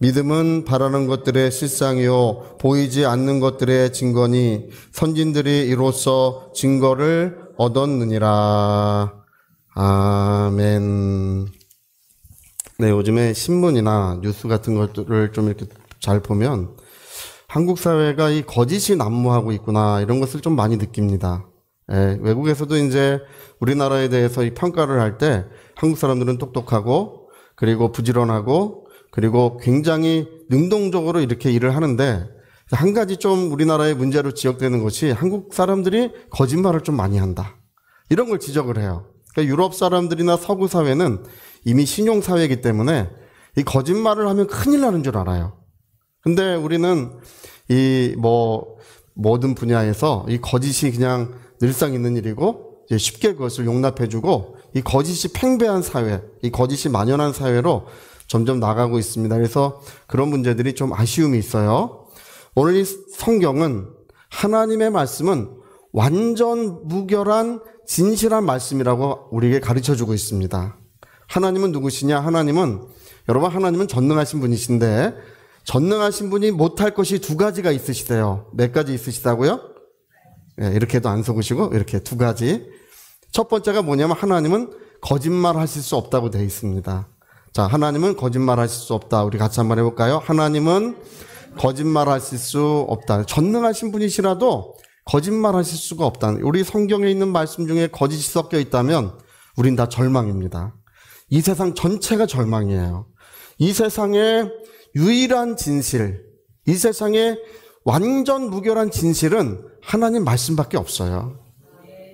믿음은 바라는 것들의 실상이요 보이지 않는 것들의 증거니 선진들이 이로써 증거를 얻었느니라. 아멘. 네, 요즘에 신문이나 뉴스 같은 것들을 좀 이렇게 잘 보면 한국 사회가 이 거짓이 난무하고 있구나 이런 것을 좀 많이 느낍니다. 예, 외국에서도 이제 우리나라에 대해서 이 평가를 할 때 한국 사람들은 똑똑하고 그리고 부지런하고 그리고 굉장히 능동적으로 이렇게 일을 하는데 한 가지 좀 우리나라의 문제로 지적되는 것이 한국 사람들이 거짓말을 좀 많이 한다. 이런 걸 지적을 해요. 그러니까 유럽 사람들이나 서구 사회는 이미 신용 사회이기 때문에 이 거짓말을 하면 큰일 나는 줄 알아요. 근데 우리는 이 모든 분야에서 이 거짓이 그냥 늘상 있는 일이고 이제 쉽게 그것을 용납해주고 이 거짓이 팽배한 사회, 이 거짓이 만연한 사회로 점점 나가고 있습니다. 그래서 그런 문제들이 좀 아쉬움이 있어요. 오늘 이 성경은 하나님의 말씀은 완전 무결한 진실한 말씀이라고 우리에게 가르쳐주고 있습니다. 하나님은 누구시냐? 여러분 하나님은 전능하신 분이신데 전능하신 분이 못할 것이 두 가지가 있으시대요. 몇 가지 있으시다고요? 네, 이렇게도 안 속으시고 이렇게 두 가지. 첫 번째가 뭐냐면 하나님은 거짓말 하실 수 없다고 되어 있습니다. 자, 하나님은 거짓말 하실 수 없다. 우리 같이 한번 해볼까요? 하나님은 거짓말 하실 수 없다. 전능하신 분이시라도 거짓말 하실 수가 없다. 우리 성경에 있는 말씀 중에 거짓이 섞여 있다면 우린 다 절망입니다. 이 세상 전체가 절망이에요. 이 세상의 유일한 진실, 이 세상의 완전 무결한 진실은 하나님 말씀밖에 없어요.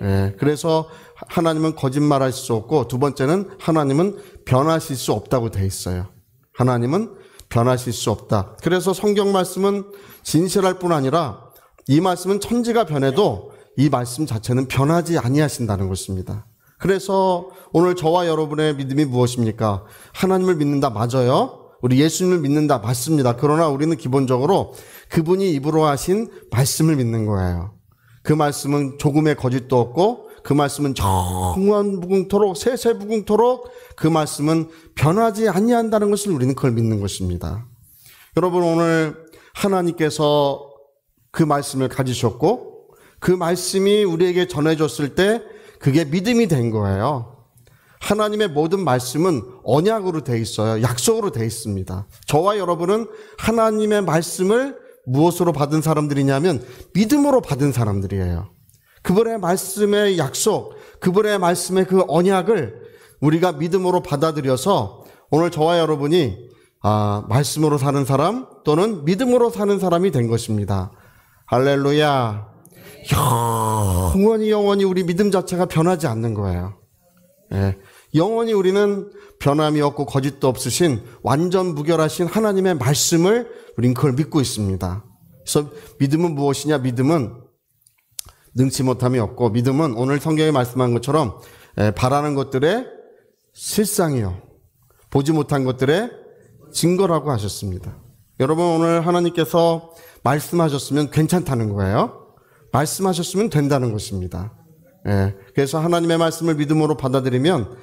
네, 그래서 하나님은 거짓말할 수 없고 두 번째는 하나님은 변하실 수 없다고 돼 있어요. 하나님은 변하실 수 없다. 그래서 성경 말씀은 진실할 뿐 아니라 이 말씀은 천지가 변해도 이 말씀 자체는 변하지 아니하신다는 것입니다. 그래서 오늘 저와 여러분의 믿음이 무엇입니까? 하나님을 믿는다 맞아요. 우리 예수님을 믿는다 맞습니다. 그러나 우리는 기본적으로 그분이 입으로 하신 말씀을 믿는 거예요. 그 말씀은 조금의 거짓도 없고 그 말씀은 정원 무궁토록 세세 무궁토록 그 말씀은 변하지 아니한다는 것을 우리는 그걸 믿는 것입니다. 여러분 오늘 하나님께서 그 말씀을 가지셨고 그 말씀이 우리에게 전해졌을 때 그게 믿음이 된 거예요. 하나님의 모든 말씀은 언약으로 돼 있어요. 약속으로 돼 있습니다. 저와 여러분은 하나님의 말씀을 무엇으로 받은 사람들이냐면 믿음으로 받은 사람들이에요. 그분의 말씀의 약속, 그분의 말씀의 그 언약을 우리가 믿음으로 받아들여서 오늘 저와 여러분이 말씀으로 사는 사람 또는 믿음으로 사는 사람이 된 것입니다. 할렐루야. 영원히 우리 믿음 자체가 변하지 않는 거예요. 예, 영원히 우리는 변함이 없고 거짓도 없으신 완전 무결하신 하나님의 말씀을 우린 그걸 믿고 있습니다. 그래서 믿음은 무엇이냐? 믿음은 능치 못함이 없고 믿음은 오늘 성경에 말씀한 것처럼 바라는 것들의 실상이요 보지 못한 것들의 증거라고 하셨습니다. 여러분 오늘 하나님께서 말씀하셨으면 괜찮다는 거예요. 말씀하셨으면 된다는 것입니다. 그래서 하나님의 말씀을 믿음으로 받아들이면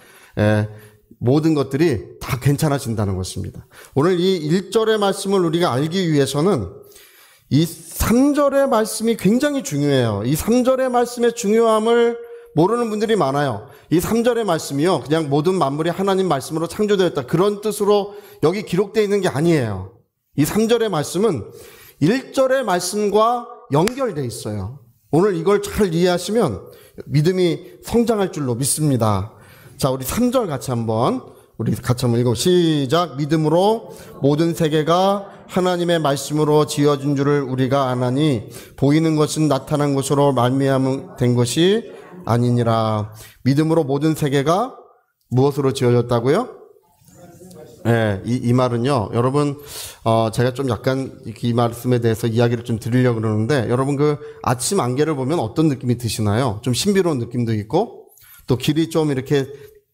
모든 것들이 다 괜찮아진다는 것입니다. 오늘 이 1절의 말씀을 우리가 알기 위해서는 이 3절의 말씀이 굉장히 중요해요. 이 3절의 말씀의 중요함을 모르는 분들이 많아요. 이 3절의 말씀이요 그냥 모든 만물이 하나님 말씀으로 창조되었다 그런 뜻으로 여기 기록되어 있는 게 아니에요. 이 3절의 말씀은 1절의 말씀과 연결되어 있어요. 오늘 이걸 잘 이해하시면 믿음이 성장할 줄로 믿습니다. 자, 우리 3절 같이 한번 읽어. 시작. 믿음으로 모든 세계가 하나님의 말씀으로 지어진 줄을 우리가 아나니 보이는 것은 나타난 것으로 말미암아 된 것이 아니니라. 믿음으로 모든 세계가 무엇으로 지어졌다고요? 네, 이 말은요, 여러분, 제가 좀 약간 이 말씀에 대해서 이야기를 좀 드리려고 그러는데, 여러분 그 아침 안개를 보면 어떤 느낌이 드시나요? 좀 신비로운 느낌도 있고, 또 길이 좀 이렇게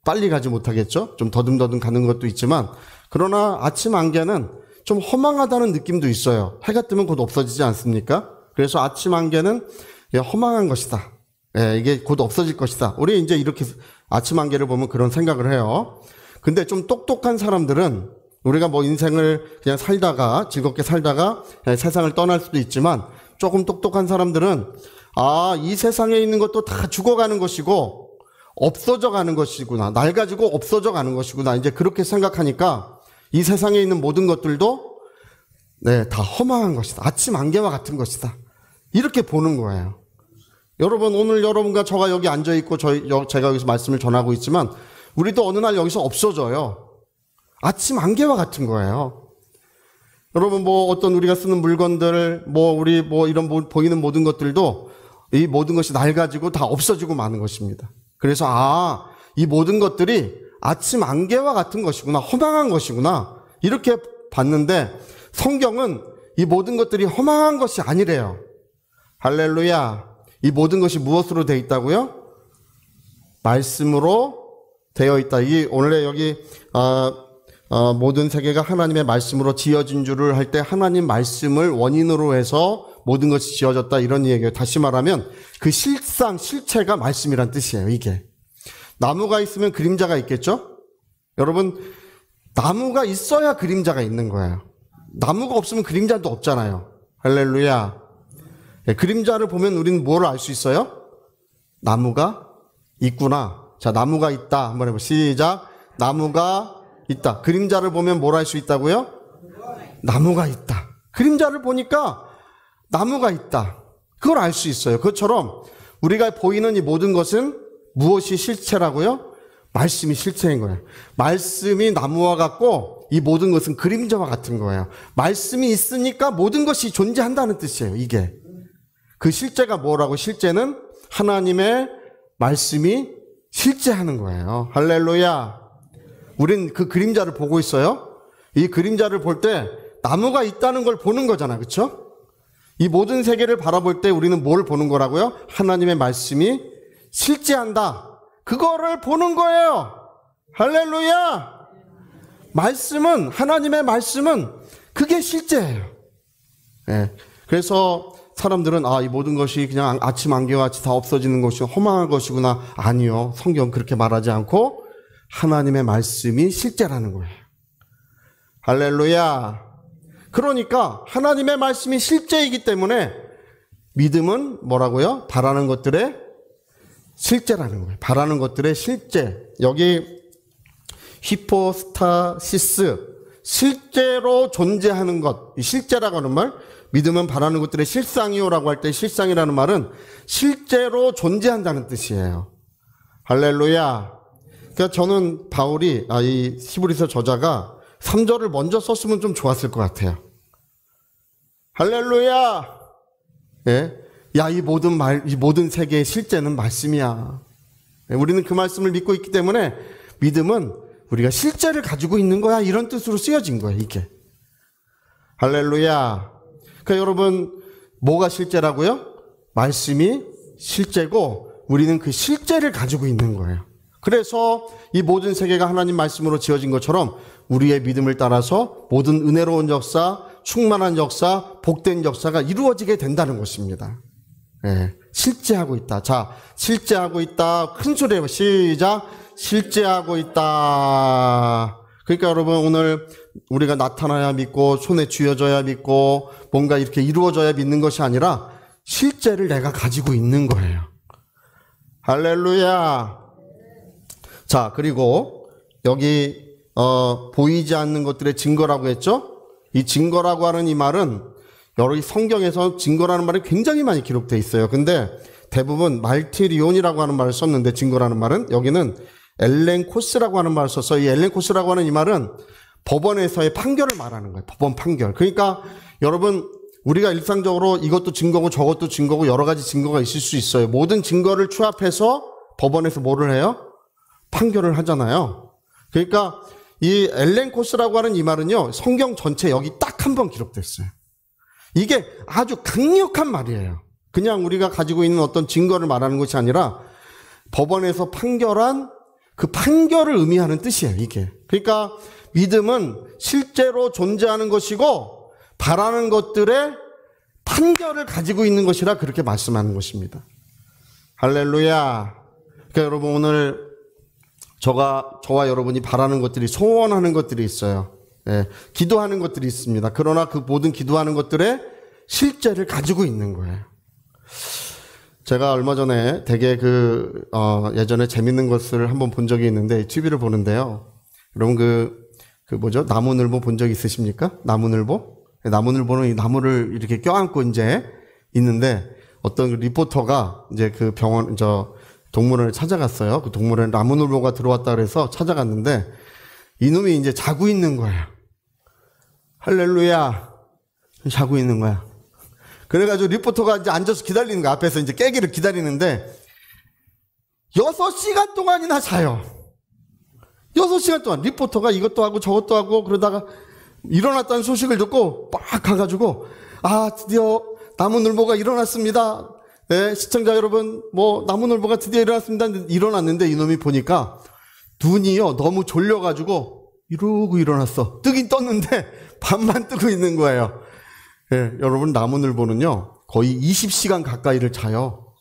빨리 가지 못하겠죠? 좀 더듬더듬 가는 것도 있지만, 그러나 아침 안개는 좀 허망하다는 느낌도 있어요. 해가 뜨면 곧 없어지지 않습니까? 그래서 아침 안개는 허망한 것이다. 이게 곧 없어질 것이다. 우리 이제 이렇게 아침 안개를 보면 그런 생각을 해요. 근데 좀 똑똑한 사람들은 우리가 뭐 인생을 그냥 살다가 즐겁게 살다가 그냥 세상을 떠날 수도 있지만 조금 똑똑한 사람들은 이 세상에 있는 것도 다 죽어가는 것이고 없어져 가는 것이구나. 낡아지고 없어져 가는 것이구나. 이제 그렇게 생각하니까 이 세상에 있는 모든 것들도 다 허망한 것이다. 아침 안개와 같은 것이다. 이렇게 보는 거예요. 여러분, 오늘 여러분과 저가 여기 앉아있고 제가 여기서 말씀을 전하고 있지만 우리도 어느 날 여기서 없어져요. 아침 안개와 같은 거예요. 여러분, 뭐 어떤 우리가 쓰는 물건들, 이런 보이는 모든 것들도 이 모든 것이 낡아지고 다 없어지고 마는 것입니다. 그래서 이 모든 것들이 아침 안개와 같은 것이구나, 허망한 것이구나, 이렇게 봤는데 성경은 이 모든 것들이 허망한 것이 아니래요. 할렐루야. 이 모든 것이 무엇으로 되어 있다고요? 말씀으로 되어 있다. 오늘 여기 모든 세계가 하나님의 말씀으로 지어진 줄을 할 때 하나님 말씀을 원인으로 해서 모든 것이 지어졌다, 이런 얘기예요. 다시 말하면 그 실체가 말씀이란 뜻이에요. 이게 나무가 있으면 그림자가 있겠죠? 여러분, 나무가 있어야 그림자가 있는 거예요. 나무가 없으면 그림자도 없잖아요. 할렐루야. 그림자를 보면 우리는 뭘 알 수 있어요? 나무가 있구나. 자, 나무가 있다. 한번 해보세요. 시작. 나무가 있다. 그림자를 보면 뭘 알 수 있다고요? 나무가 있다. 그림자를 보니까 나무가 있다. 그걸 알 수 있어요. 그것처럼 우리가 보이는 이 모든 것은 무엇이 실체라고요? 말씀이 실체인 거예요. 말씀이 나무와 같고 이 모든 것은 그림자와 같은 거예요. 말씀이 있으니까 모든 것이 존재한다는 뜻이에요. 이게 그 실제가 뭐라고? 실제는 하나님의 말씀이 실제하는 거예요. 할렐루야. 우린 그 그림자를 보고 있어요. 이 그림자를 볼 때 나무가 있다는 걸 보는 거잖아. 그렇죠? 이 모든 세계를 바라볼 때 우리는 뭘 보는 거라고요? 하나님의 말씀이 실제한다. 그거를 보는 거예요. 할렐루야. 말씀은, 하나님의 말씀은 그게 실제예요. 그래서 사람들은 이 모든 것이 그냥 아침 안개와 같이 다 없어지는 것이 허망한 것이구나. 아니요. 성경 그렇게 말하지 않고 하나님의 말씀이 실제라는 거예요. 할렐루야. 그러니까 하나님의 말씀이 실제이기 때문에 믿음은 뭐라고요? 바라는 것들의 실제라는 거예요. 바라는 것들의 실제. 여기 히포스타시스, 실제로 존재하는 것, 이 실제라고 하는 말, 믿음은 바라는 것들의 실상이요라고 할 때 실상이라는 말은 실제로 존재한다는 뜻이에요. 할렐루야. 그러니까 저는 바울이 이 히브리서 저자가 3절을 먼저 썼으면 좀 좋았을 것 같아요. 할렐루야. 이 모든 세계의 실제는 말씀이야. 우리는 그 말씀을 믿고 있기 때문에 믿음은 우리가 실제를 가지고 있는 거야, 이런 뜻으로 쓰여진 거예요. 이게 할렐루야. 그러니까 여러분, 뭐가 실제라고요? 말씀이 실제고 우리는 그 실제를 가지고 있는 거예요. 그래서 이 모든 세계가 하나님 말씀으로 지어진 것처럼 우리의 믿음을 따라서 모든 은혜로운 역사, 충만한 역사, 복된 역사가 이루어지게 된다는 것입니다. 실제하고 있다. 자, 실제하고 있다. 큰 소리로 시작. 실제하고 있다. 그러니까 여러분, 오늘 우리가 나타나야 믿고 손에 쥐어져야 믿고 뭔가 이렇게 이루어져야 믿는 것이 아니라 실제를 내가 가지고 있는 거예요. 할렐루야. 자, 그리고 여기 보이지 않는 것들의 증거라고 했죠? 이 증거라고 하는 이 말은 여러 성경에서 증거라는 말이 굉장히 많이 기록되어 있어요. 근데 대부분 말티리온이라고 하는 말을 썼는데, 증거라는 말은 여기는 엘렌코스라고 하는 말을 썼어요. 이 엘렌코스라고 하는 이 말은 법원에서의 판결을 말하는 거예요. 법원 판결. 그러니까 여러분, 우리가 일상적으로 이것도 증거고 저것도 증거고 여러 가지 증거가 있을 수 있어요. 모든 증거를 취합해서 법원에서 뭐를 해요? 판결을 하잖아요. 그러니까 이 엘렌코스라고 하는 이 말은요, 성경 전체 여기 딱 한 번 기록됐어요. 이게 아주 강력한 말이에요. 그냥 우리가 가지고 있는 어떤 증거를 말하는 것이 아니라 법원에서 판결한 그 판결을 의미하는 뜻이에요, 이게. 그러니까 믿음은 실제로 존재하는 것이고 바라는 것들의 판결을 가지고 있는 것이라 그렇게 말씀하는 것입니다. 할렐루야. 그러니까 여러분, 오늘 저와 여러분이 바라는 것들이, 소원하는 것들이 있어요. 예, 기도하는 것들이 있습니다. 그러나 그 모든 기도하는 것들의 실제를 가지고 있는 거예요. 제가 얼마 전에 되게 예전에 재밌는 것을 한번 본 적이 있는데, TV를 보는데요. 여러분 뭐죠? 나무늘보 본 적 있으십니까? 나무늘보? 나무늘보는 이 나무를 이렇게 껴안고 이제 있는데, 어떤 리포터가 이제 그 동물원을 찾아갔어요. 그 동물원에 나무늘보가 들어왔다 그래서 찾아갔는데, 이놈이 이제 자고 있는 거예요. 할렐루야. 자고 있는 거야. 그래가지고 리포터가 이제 앉아서 기다리는 거야. 앞에서 이제 깨기를 기다리는데, 6시간 동안이나 자요. 6시간 동안. 리포터가 이것도 하고 저것도 하고 그러다가 일어났다는 소식을 듣고 막 가가지고, 드디어 나무늘보가 일어났습니다. 네, 시청자 여러분, 나무늘보가 드디어 일어났습니다. 일어났는데 이놈이 보니까 눈이요, 너무 졸려가지고 이러고 일어났어. 뜨긴 떴는데 밤만 뜨고 있는 거예요. 네, 여러분, 나무늘보는요, 거의 20시간 가까이를 자요.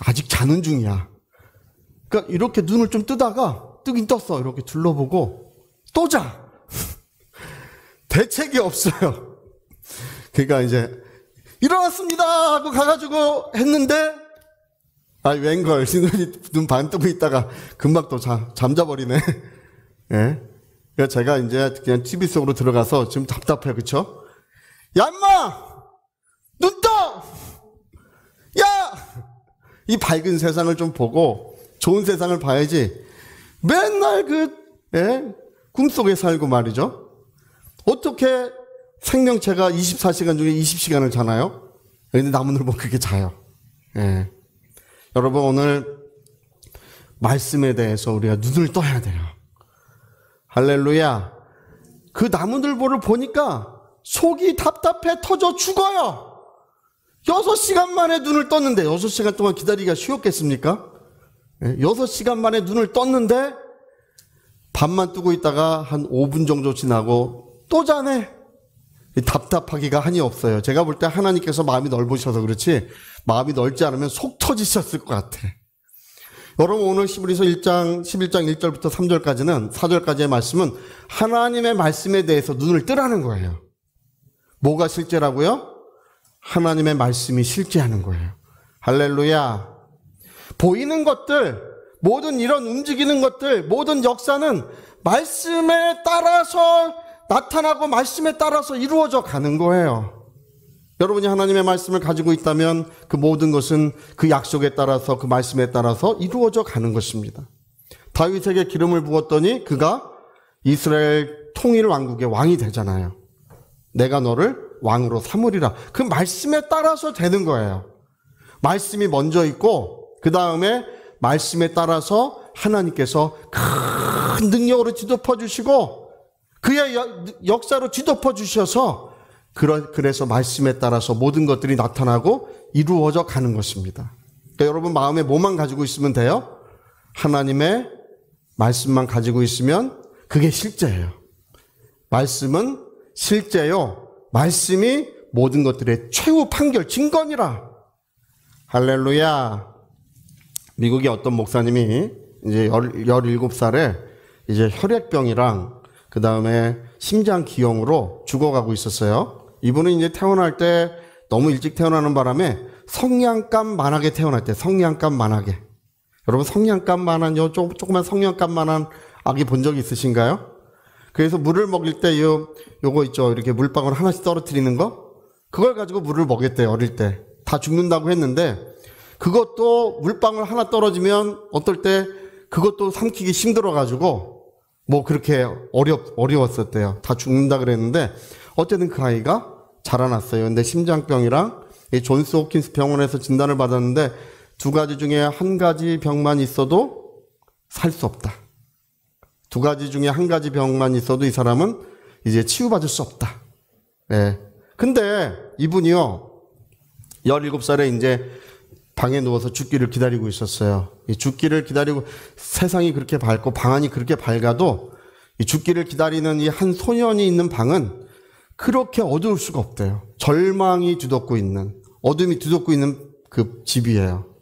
아직 자는 중이야. 그러니까 이렇게 눈을 좀 뜨다가 뜨긴 떴어. 이렇게 둘러보고 또 자. 대책이 없어요. 그러니까 이제 일어났습니다 하고 가가지고 했는데, 웬걸, 눈 반 뜨고 있다가 금방 또 잠자버리네. 예. 그러니까 제가 이제 그냥 TV 속으로 들어가서 지금 답답해, 그쵸? 야, 인마! 눈 떠! 야! 이 밝은 세상을 좀 보고 좋은 세상을 봐야지. 맨날 꿈속에 살고 말이죠. 어떻게 생명체가 24시간 중에 20시간을 자나요? 근데 나무늘보 그렇게 자요. 예. 여러분, 오늘 말씀에 대해서 우리가 눈을 떠야 돼요. 할렐루야. 그 나무늘보를 보니까 속이 답답해 터져 죽어요. 6시간 만에 눈을 떴는데, 6시간 동안 기다리기가 쉬웠겠습니까? 6시간 만에 눈을 떴는데 밤만 뜨고 있다가 한 5분 정도 지나고 또 자네. 답답하기가 한이 없어요. 제가 볼 때 하나님께서 마음이 넓으셔서 그렇지, 마음이 넓지 않으면 속 터지셨을 것 같아. 여러분, 오늘 히브리서 11장 1절부터 3절까지는, 4절까지의 말씀은 하나님의 말씀에 대해서 눈을 뜨라는 거예요. 뭐가 실제라고요? 하나님의 말씀이 실제하는 거예요. 할렐루야. 보이는 것들, 모든 이런 움직이는 것들, 모든 역사는 말씀에 따라서 나타나고 말씀에 따라서 이루어져 가는 거예요. 여러분이 하나님의 말씀을 가지고 있다면 그 모든 것은 그 약속에 따라서, 그 말씀에 따라서 이루어져 가는 것입니다. 다윗에게 기름을 부었더니 그가 이스라엘 통일 왕국의 왕이 되잖아요. 내가 너를 왕으로 삼으리라. 그 말씀에 따라서 되는 거예요. 말씀이 먼저 있고 그 다음에 말씀에 따라서 하나님께서 큰 능력으로 뒤덮어 주시고 그의 역사로 뒤덮어 주셔서, 그래서 말씀에 따라서 모든 것들이 나타나고 이루어져 가는 것입니다. 그러니까 여러분, 마음에 뭐만 가지고 있으면 돼요? 하나님의 말씀만 가지고 있으면 그게 실제예요. 말씀은 실제요. 말씀이 모든 것들의 최후 판결, 증거니라. 할렐루야. 미국의 어떤 목사님이 이제 17살에 이제 혈액병이랑 그 다음에 심장 기형으로 죽어가고 있었어요. 이분은 이제 태어날 때 너무 일찍 태어나는 바람에 성냥감만하게 태어났대요. 성냥감만하게. 여러분, 성냥감만한, 조그만 성냥감만한 아기 본 적 있으신가요? 그래서 물을 먹일 때 요거 있죠. 이렇게 물방울 하나씩 떨어뜨리는 거? 그걸 가지고 물을 먹였대요. 어릴 때. 다 죽는다고 했는데, 그것도 물방울 하나 떨어지면 어떨 때 그것도 삼키기 힘들어가지고 그렇게 어려웠었대요. 다 죽는다 그랬는데 어쨌든 그 아이가 자라났어요. 근데 심장병이랑 이 존스 홉킨스 병원에서 진단을 받았는데 두 가지 중에 한 가지 병만 있어도 살 수 없다. 두 가지 중에 한 가지 병만 있어도 이 사람은 이제 치유받을 수 없다. 네. 근데 이분이요, 17살에 이제 방에 누워서 죽기를 기다리고 있었어요. 이 죽기를 기다리고, 세상이 그렇게 밝고 방안이 그렇게 밝아도 이 죽기를 기다리는 이 한 소년이 있는 방은 그렇게 어두울 수가 없대요. 절망이 뒤덮고 있는, 어둠이 뒤덮고 있는 그 집이에요.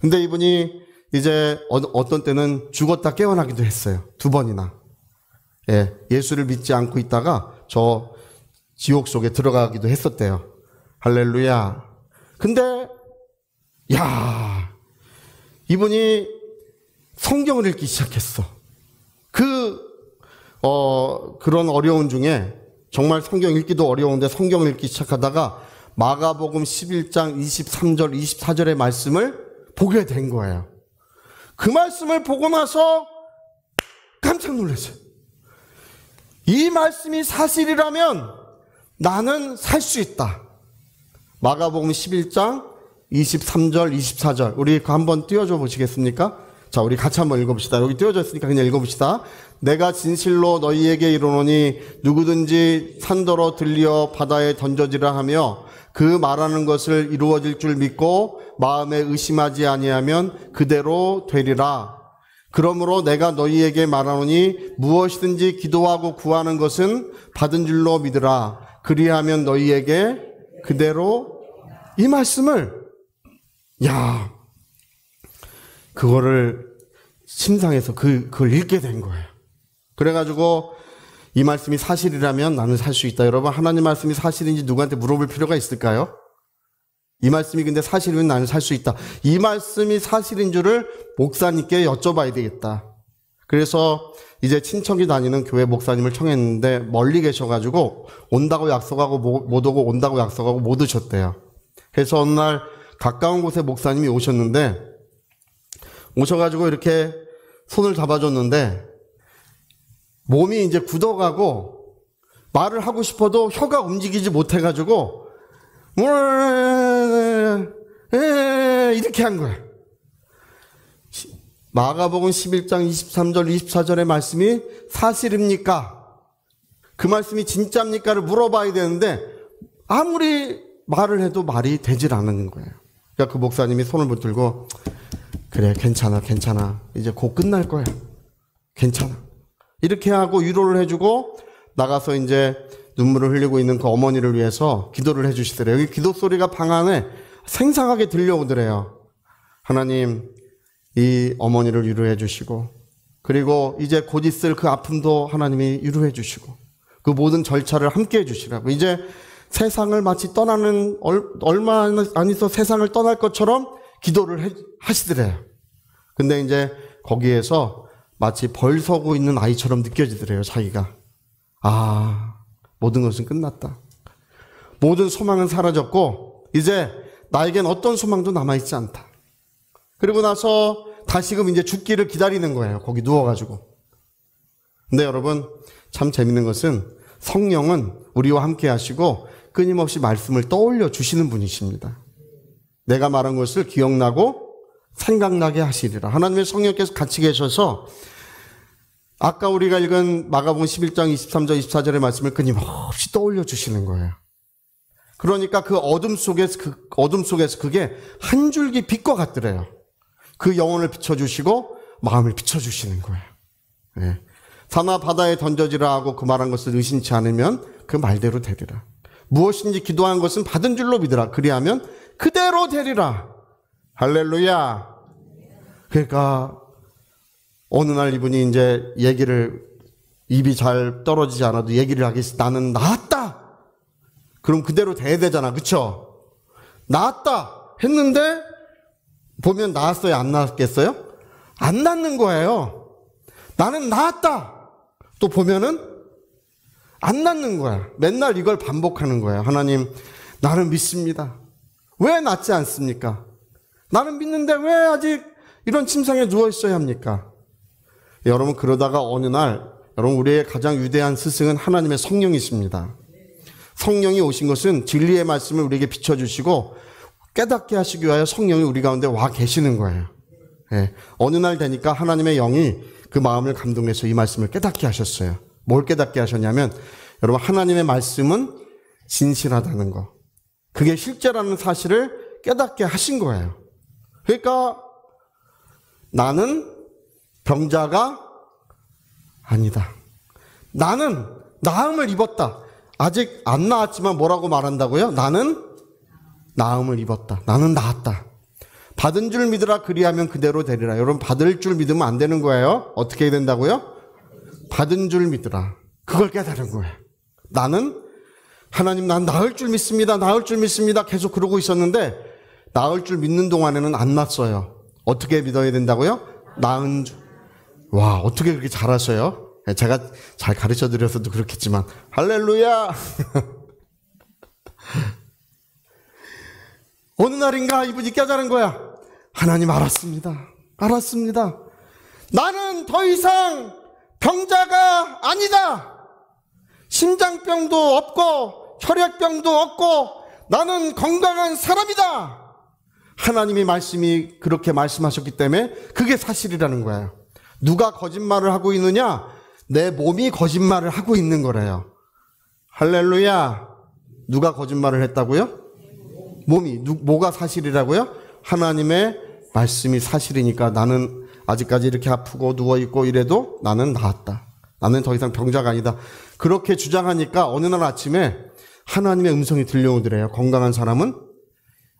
근데 이분이 이제 어떤 때는 죽었다 깨어나기도 했어요. 2번이나. 예, 예수를 믿지 않고 있다가 저 지옥 속에 들어가기도 했었대요. 할렐루야. 근데 야, 이분이 성경을 읽기 시작했어. 그런 어려운 중에 정말 성경 읽기도 어려운데 성경을 읽기 시작하다가 마가복음 11장 23절 24절의 말씀을 보게 된 거예요. 그 말씀을 보고 나서 깜짝 놀랐어요. 이 말씀이 사실이라면 나는 살 수 있다. 마가복음 11장 23절 24절 우리 그거 한번 띄워줘 보시겠습니까? 자, 우리 같이 한번 읽어봅시다. 여기 띄워져 있으니까 그냥 읽어봅시다. 내가 진실로 너희에게 이르노니 누구든지 산더러 들려 바다에 던져지라 하며 그 말하는 것을 이루어질 줄 믿고 마음에 의심하지 아니하면 그대로 되리라. 그러므로 내가 너희에게 말하노니 무엇이든지 기도하고 구하는 것은 받은 줄로 믿으라. 그리하면 너희에게 그대로. 이 말씀을 그거를 심상해서 그걸 읽게 된 거예요. 그래가지고 이 말씀이 사실이라면 나는 살 수 있다. 여러분, 하나님 말씀이 사실인지 누구한테 물어볼 필요가 있을까요? 이 말씀이 근데 사실이면 나는 살 수 있다. 이 말씀이 사실인 줄을 목사님께 여쭤봐야 되겠다. 그래서 이제 친척이 다니는 교회 목사님을 청했는데 멀리 계셔가지고 온다고 약속하고 못 오고 온다고 약속하고 못 오셨대요. 그래서 어느 날 가까운 곳에 목사님이 오셨는데 오셔가지고 이렇게 손을 잡아줬는데 몸이 이제 굳어가고 말을 하고 싶어도 혀가 움직이지 못해가지고 이렇게 한 거야. 마가복음 11장 23절 24절의 말씀이 사실입니까? 그 말씀이 진짜입니까를 물어봐야 되는데 아무리 말을 해도 말이 되질 않는 거예요. 그러니까 그 목사님이 손을 붙들고 그래, 괜찮아. 이제 곧 끝날 거야. 괜찮아. 이렇게 하고 위로를 해주고 나가서 이제 눈물을 흘리고 있는 그 어머니를 위해서 기도를 해주시더래요. 여기 기도 소리가 방 안에 생생하게 들려오더래요. 하나님, 이 어머니를 위로해 주시고 그리고 이제 곧 있을 그 아픔도 하나님이 위로해 주시고 그 모든 절차를 함께 해 주시라고. 이제 세상을 마치 떠나는 얼마 안 있어 세상을 떠날 것처럼 기도를 하시더래요. 근데 이제 거기에서 마치 벌 서고 있는 아이처럼 느껴지더래요. 자기가. 모든 것은 끝났다. 모든 소망은 사라졌고 이제 나에겐 어떤 소망도 남아있지 않다. 그리고 나서 다시금 이제 죽기를 기다리는 거예요. 거기 누워가지고. 근데 여러분, 참 재밌는 것은 성령은 우리와 함께 하시고 끊임없이 말씀을 떠올려 주시는 분이십니다. 내가 말한 것을 기억나고 생각나게 하시리라. 하나님의 성령께서 같이 계셔서 아까 우리가 읽은 마가복음 11장 23절 24절의 말씀을 끊임없이 떠올려 주시는 거예요. 그러니까 그 어둠 속에서 그게 한 줄기 빛과 같더래요. 그 영혼을 비춰주시고 마음을 비춰주시는 거예요. 네. 산하 바다에 던져지라 하고 그 말한 것을 의심치 않으면 그 말대로 되리라. 무엇인지 기도한 것은 받은 줄로 믿으라. 그리하면 그대로 되리라. 할렐루야. 그러니까 어느 날 이분이 이제 입이 잘 떨어지지 않아도 얘기를 하겠지. 나는 나았다. 그럼 그대로 돼야 되잖아. 그쵸? 나았다 했는데 보면 나았어요? 안 나았겠어요? 안 낫는 거예요. 나는 나았다. 또 보면은 안 낫는 거야. 맨날 이걸 반복하는 거야. 하나님, 나는 믿습니다. 왜 낫지 않습니까? 나는 믿는데 왜 아직 이런 침상에 누워 있어야 합니까? 여러분, 그러다가 어느 날 여러분, 우리의 가장 위대한 스승은 하나님의 성령이십니다. 성령이 오신 것은 진리의 말씀을 우리에게 비춰주시고 깨닫게 하시기 위하여 성령이 우리 가운데 와 계시는 거예요. 예. 어느 날 되니까 하나님의 영이 그 마음을 감동해서 이 말씀을 깨닫게 하셨어요. 뭘 깨닫게 하셨냐면 여러분, 하나님의 말씀은 진실하다는 거, 그게 실제라는 사실을 깨닫게 하신 거예요. 그러니까 나는 병자가 아니다. 나는 나음을 입었다. 아직 안 나았지만 뭐라고 말한다고요? 나는 나음을 입었다. 나는 나았다. 받은 줄 믿으라. 그리하면 그대로 되리라. 여러분, 받을 줄 믿으면 안 되는 거예요. 어떻게 해야 된다고요? 받은 줄 믿으라. 그걸 깨달은 거예요. 나는 하나님 난 나을 줄 믿습니다. 나을 줄 믿습니다. 계속 그러고 있었는데 나을 줄 믿는 동안에는 안 났어요. 어떻게 믿어야 된다고요? 나은 줄. 와, 어떻게 그렇게 잘하셔요? 제가 잘 가르쳐 드려서도 그렇겠지만 할렐루야. 어느 날인가 이분이 깨달은 거야. 하나님 알았습니다. 나는 더 이상 병자가 아니다. 심장병도 없고 혈액병도 없고 나는 건강한 사람이다. 하나님의 말씀이 그렇게 말씀하셨기 때문에 그게 사실이라는 거예요. 누가 거짓말을 하고 있느냐? 내 몸이 거짓말을 하고 있는 거래요. 할렐루야. 누가 거짓말을 했다고요? 몸이. 뭐가 사실이라고요? 하나님의 말씀이 사실이니까 나는 아직까지 이렇게 아프고 누워있고 이래도 나는 나았다. 나는 더 이상 병자가 아니다. 그렇게 주장하니까 어느 날 아침에 하나님의 음성이 들려오더래요. 건강한 사람은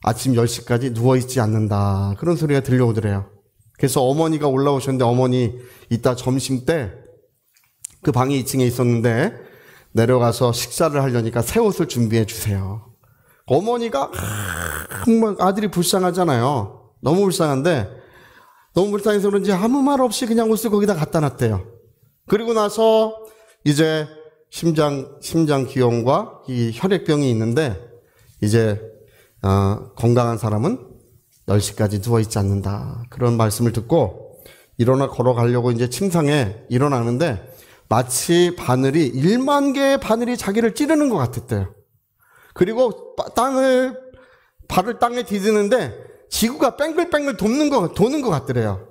아침 10시까지 누워있지 않는다. 그런 소리가 들려오더래요. 그래서 어머니가 올라오셨는데 어머니 이따 점심 때 그 방이 2층에 있었는데 내려가서 식사를 하려니까 새 옷을 준비해 주세요. 어머니가 정말 아들이 불쌍하잖아요. 너무 불쌍한데 너무 불쌍해서 그런지 아무 말 없이 그냥 옷을 거기다 갖다 놨대요. 그리고 나서 이제 심장 기형과 이 혈액병이 있는데 이제 건강한 사람은 10시까지 누워있지 않는다. 그런 말씀을 듣고 일어나 걸어가려고 이제 침상에 일어나는데 마치 1만 개의 바늘이 자기를 찌르는 것 같았대요. 그리고 발을 땅에 디디는데 지구가 뺑글뺑글 도는 것 같더래요.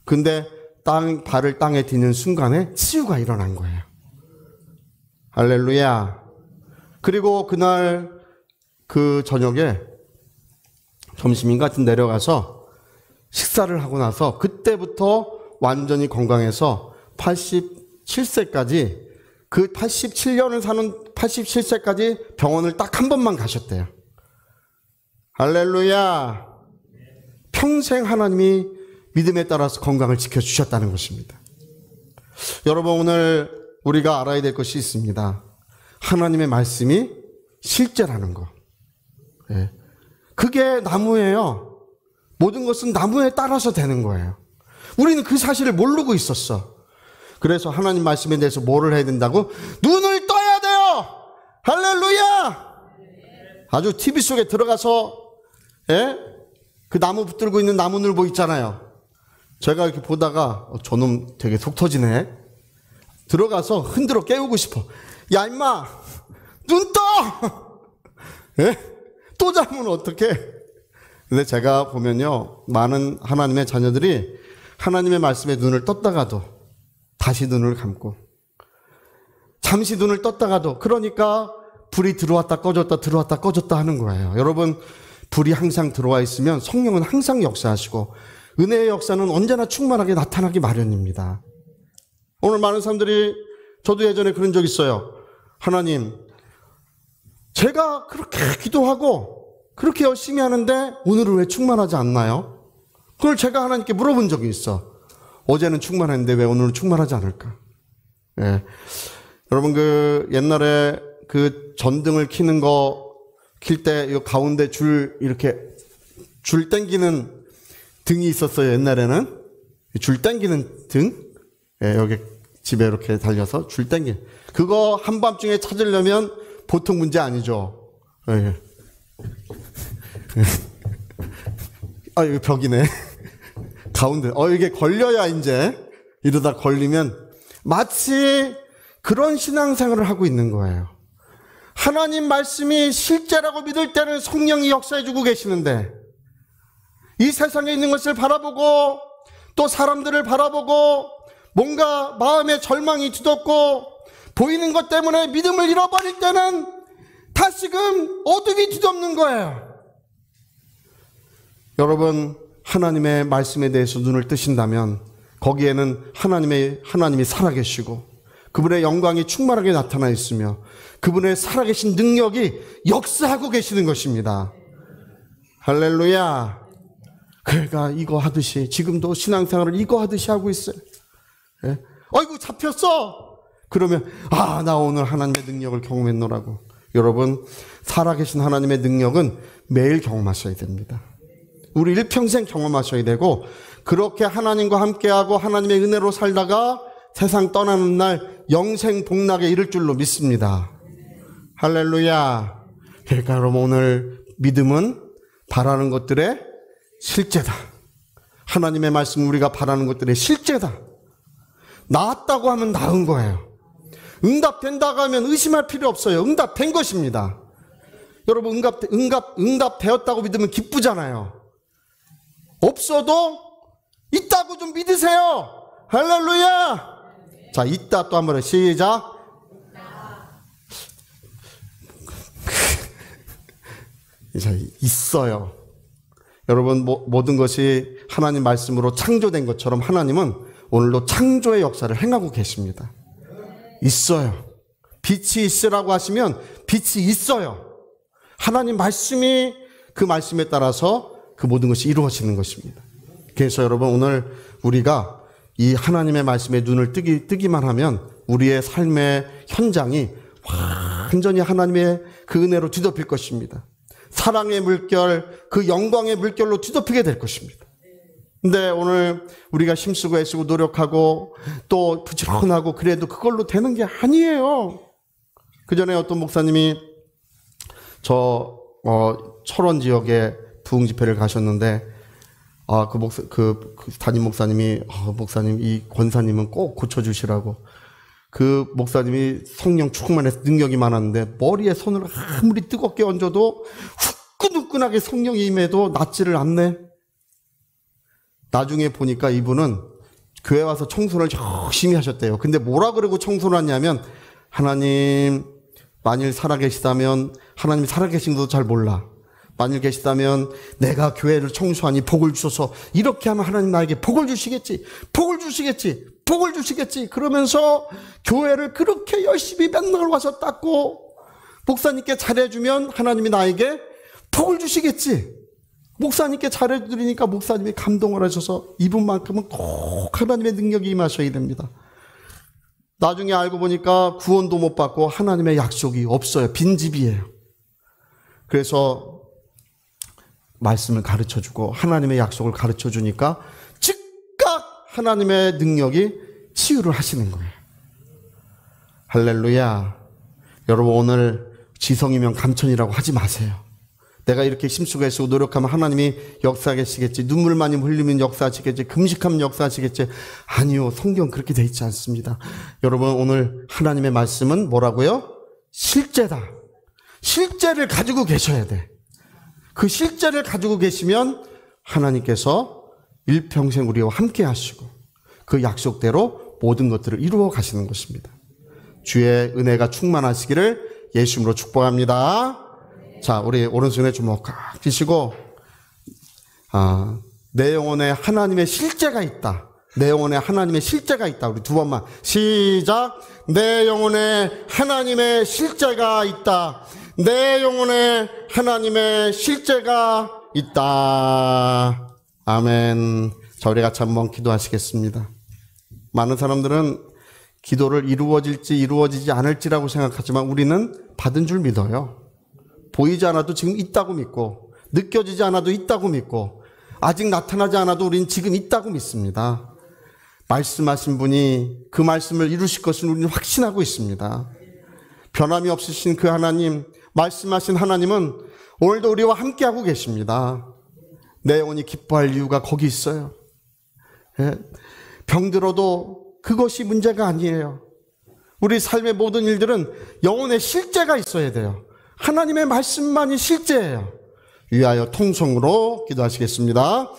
근데 발을 땅에 디는 순간에 치유가 일어난 거예요. 할렐루야. 그리고 그날 그 저녁에 점심인가 내려가서 식사를 하고 나서 그때부터 완전히 건강해서 87세까지 그 87년을 사는 87세까지 병원을 딱 한 번만 가셨대요. 할렐루야. 평생 하나님이 믿음에 따라서 건강을 지켜주셨다는 것입니다. 여러분, 오늘 우리가 알아야 될 것이 있습니다. 하나님의 말씀이 실제라는 거. 예. 그게 나무예요. 모든 것은 나무에 따라서 되는 거예요. 우리는 그 사실을 모르고 있었어. 그래서 하나님 말씀에 대해서 뭐를 해야 된다고? 눈을 떠야 돼요. 할렐루야. 아주 TV 속에 들어가서 그 나무 붙들고 있는 나무늘보 있잖아요. 제가 이렇게 보다가 저놈 되게 속 터지네. 들어가서 흔들어 깨우고 싶어. 야 임마 눈 떠. 또 자면 어떡해. 근데 제가 보면요, 많은 하나님의 자녀들이 하나님의 말씀에 눈을 떴다가도 다시 눈을 감고 잠시 눈을 떴다가도, 그러니까 불이 들어왔다 꺼졌다 들어왔다 꺼졌다 하는 거예요. 여러분, 불이 항상 들어와 있으면 성령은 항상 역사하시고 은혜의 역사는 언제나 충만하게 나타나기 마련입니다. 오늘 많은 사람들이, 저도 예전에 그런 적 있어요. 하나님, 제가 그렇게 기도하고 그렇게 열심히 하는데 오늘은 왜 충만하지 않나요? 그걸 제가 하나님께 물어본 적이 있어. 어제는 충만했는데 왜 오늘은 충만하지 않을까? 예. 여러분, 그 옛날에 그 전등을 켜는 거 킬 때 이 가운데 이렇게 줄 당기는 등이 있었어요. 옛날에는 줄 당기는 등. 예, 여기 집에 이렇게 달려서 줄 당기. 그거 한밤중에 찾으려면 보통 문제 아니죠. 예. 아, 여기 벽이네. 가운데. 이게 걸려야 이제 이러다 걸리면 마치 그런 신앙생활을 하고 있는 거예요. 하나님 말씀이 실제라고 믿을 때는 성령이 역사해주고 계시는데 이 세상에 있는 것을 바라보고 또 사람들을 바라보고 뭔가 마음에 절망이 뒤덮고 보이는 것 때문에 믿음을 잃어버릴 때는 다시금 어둠이 뒤덮는 거예요. 여러분, 하나님의 말씀에 대해서 눈을 뜨신다면 거기에는 하나님이 살아계시고 그분의 영광이 충만하게 나타나 있으며 그분의 살아계신 능력이 역사하고 계시는 것입니다. 할렐루야. 그러니까 이거 하듯이 지금도 신앙생활을 이거 하듯이 하고 있어요. 예? 아이고 잡혔어. 그러면 나 오늘 하나님의 능력을 경험했노라고. 여러분, 살아계신 하나님의 능력은 매일 경험하셔야 됩니다. 우리 일평생 경험하셔야 되고, 그렇게 하나님과 함께하고 하나님의 은혜로 살다가 세상 떠나는 날 영생 복락에 이를 줄로 믿습니다. 할렐루야. 그러니까 여러분, 오늘 믿음은 바라는 것들의 실제다. 하나님의 말씀, 우리가 바라는 것들의 실제다. 나았다고 하면 나은 거예요. 응답된다고 하면 의심할 필요 없어요. 응답된 것입니다. 여러분, 응답되었다고 믿으면 기쁘잖아요. 없어도 있다고 좀 믿으세요. 할렐루야. 자, 있다 또 한 번 시작. 있어요. 여러분, 모든 것이 하나님 말씀으로 창조된 것처럼 하나님은 오늘도 창조의 역사를 행하고 계십니다. 있어요. 빛이 있으라고 하시면 빛이 있어요. 하나님 말씀이, 그 말씀에 따라서 그 모든 것이 이루어지는 것입니다. 그래서 여러분, 오늘 우리가 이 하나님의 말씀에 눈을 뜨기만 하면 우리의 삶의 현장이 완전히 하나님의 그 은혜로 뒤덮일 것입니다. 사랑의 물결, 그 영광의 물결로 뒤덮이게 될 것입니다. 근데 오늘 우리가 힘쓰고 애쓰고 노력하고 또 부지런하고 그래도 그걸로 되는 게 아니에요. 그 전에 어떤 목사님이 철원 지역에 부흥 집회를 가셨는데, 그 담임 목사님이, 목사님, 이 권사님은 꼭 고쳐주시라고. 그 목사님이 성령 충만해서 능력이 많았는데 머리에 손을 아무리 뜨겁게 얹어도 후끈후끈하게 성령이 임해도 낫지를 않네. 나중에 보니까 이분은 교회 와서 청소를 열심히 하셨대요. 근데 뭐라 그러고 청소를 하냐면, 하나님 만일 살아계시다면, 하나님이 살아계신 것도 잘 몰라. 만일 계시다면 내가 교회를 청소하니 복을 주소서. 이렇게 하면 하나님 나에게 복을 주시겠지. 복을 주시겠지. 복을 주시겠지. 그러면서 교회를 그렇게 열심히 맨날 와서 닦고 목사님께 잘해주면 하나님이 나에게 복을 주시겠지. 목사님께 잘해드리니까 목사님이 감동을 하셔서 이분만큼은 꼭 하나님의 능력이 임하셔야 됩니다. 나중에 알고 보니까 구원도 못 받고 하나님의 약속이 없어요. 빈집이에요. 그래서 말씀을 가르쳐주고 하나님의 약속을 가르쳐주니까 즉각 하나님의 능력이 치유를 하시는 거예요. 할렐루야. 여러분, 오늘 지성이면 감천이라고 하지 마세요. 내가 이렇게 힘쓰고 애쓰고 노력하면 하나님이 역사하시겠지. 눈물 많이 흘리면 역사하시겠지. 금식하면 역사하시겠지. 아니요. 성경 그렇게 돼 있지 않습니다. 여러분, 오늘 하나님의 말씀은 뭐라고요? 실제다. 실제를 가지고 계셔야 돼. 그 실제를 가지고 계시면 하나님께서 일평생 우리와 함께 하시고 그 약속대로 모든 것들을 이루어 가시는 것입니다. 주의 은혜가 충만하시기를 예수님으로 축복합니다. 자, 우리 오른손에 주먹 꽉 쥐시고, 내 영혼에 하나님의 실제가 있다. 내 영혼에 하나님의 실제가 있다. 우리 두 번만 시작. 내 영혼에 하나님의 실제가 있다. 내 영혼에 하나님의 실제가 있다. 아멘. 자, 우리 같이 한번 기도하시겠습니다. 많은 사람들은 기도를 이루어질지 이루어지지 않을지라고 생각하지만 우리는 받은 줄 믿어요. 보이지 않아도 지금 있다고 믿고, 느껴지지 않아도 있다고 믿고, 아직 나타나지 않아도 우리는 지금 있다고 믿습니다. 말씀하신 분이 그 말씀을 이루실 것을 우리는 확신하고 있습니다. 변함이 없으신 그 하나님, 말씀하신 하나님은 오늘도 우리와 함께하고 계십니다. 내 영혼이 기뻐할 이유가 거기 있어요. 병들어도 그것이 문제가 아니에요. 우리 삶의 모든 일들은 영혼의 실제가 있어야 돼요. 하나님의 말씀만이 실제예요. 위하여 통성으로 기도하시겠습니다.